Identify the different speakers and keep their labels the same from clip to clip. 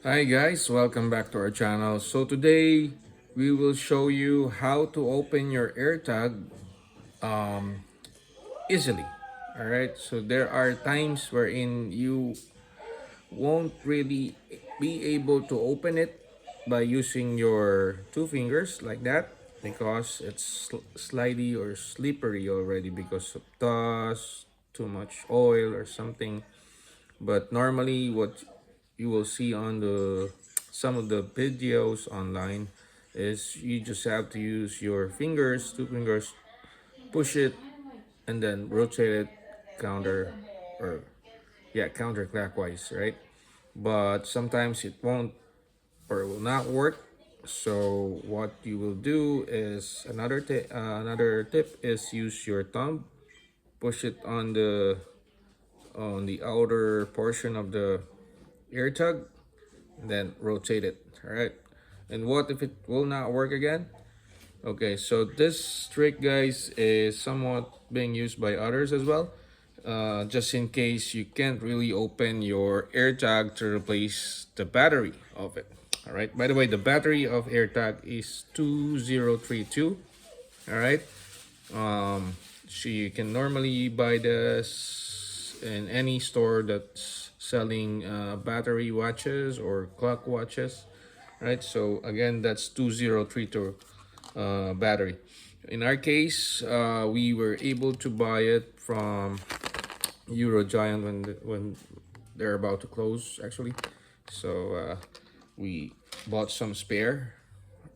Speaker 1: Hi guys, welcome back to our channel. So today we will show you how to open your AirTag easily. Alright, so there are times wherein you won't really be able to open it by using your two fingers like that because it's slidey or slippery already because of dust, too much oil or something. But normally what you will see on the some of the videos online is you just have to use your fingers, two fingers, push it and then rotate it counter or counterclockwise, right? But sometimes it won't or will not work. So what you will do is another tip is use your thumb, push it on the outer portion of the ear tug, then rotate it. All right. And what if it will not work again? Okay, so this trick, guys, is somewhat being used by others as well. Just in case you can't really open your AirTag to replace the battery of it. All right. By the way, the battery of AirTag is 2032. All right. So you can normally buy this in any store that's selling battery watches or clock watches, right? So again, that's 2032 battery. In our case, we were able to buy it from Eurogiant when they're about to close actually. So we bought some spare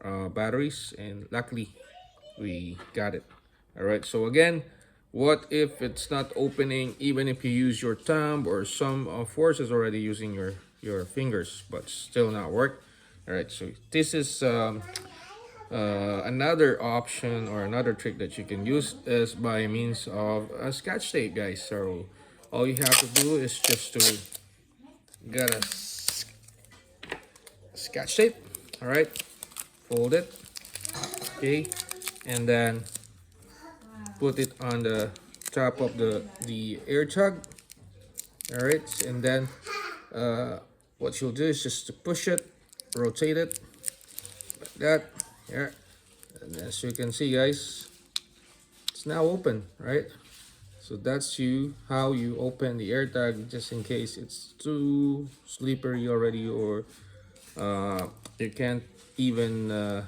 Speaker 1: batteries and luckily we got it. All right, so again, what if it's not opening even if you use your thumb or some forces already using your fingers but still not work? All right, so this is another option or another trick that you can use is by means of a scotch tape, guys. So all you have to do is just to get a scotch tape. All right, fold it, okay, and then put it on the top of the air tug. All right, and then what you'll do is just to push it, rotate it like that. Yeah, and as you can see, guys, it's now open, right? So that's how you open the air tag just in case it's too slippery already or you can't even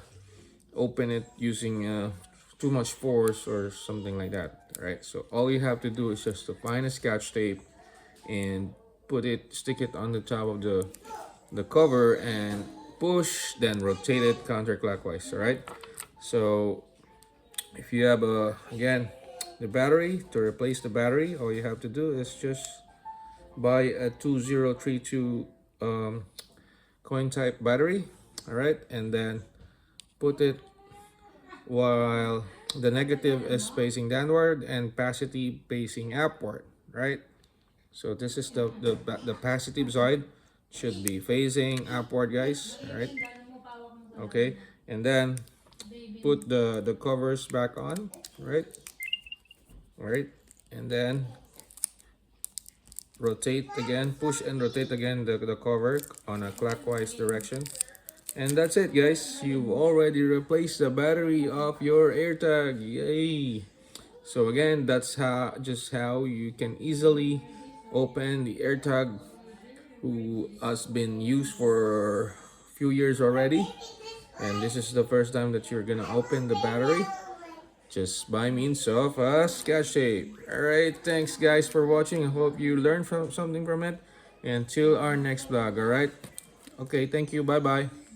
Speaker 1: open it using too much force or something like that, right? So all you have to do is just to find a scotch tape and stick it on the top of the cover and push, then rotate it counterclockwise, all right? So if you have again the battery, to replace the battery, all you have to do is just buy a 2032 coin type battery, all right, and then put it while the negative is facing downward and positive facing upward, right? So this is the positive side should be facing upward, guys, all right? Okay, and then put the covers back on, right? All right, and then rotate again, push and rotate again the cover on a clockwise direction. And that's it, guys. You've already replaced the battery of your AirTag. Yay! So again, that's how you can easily open the AirTag who has been used for a few years already. And this is the first time that you're gonna open the battery just by means of a sketch tape. Alright, thanks guys for watching. I hope you learned something from it. Until our next vlog, alright? Okay, thank you. Bye bye.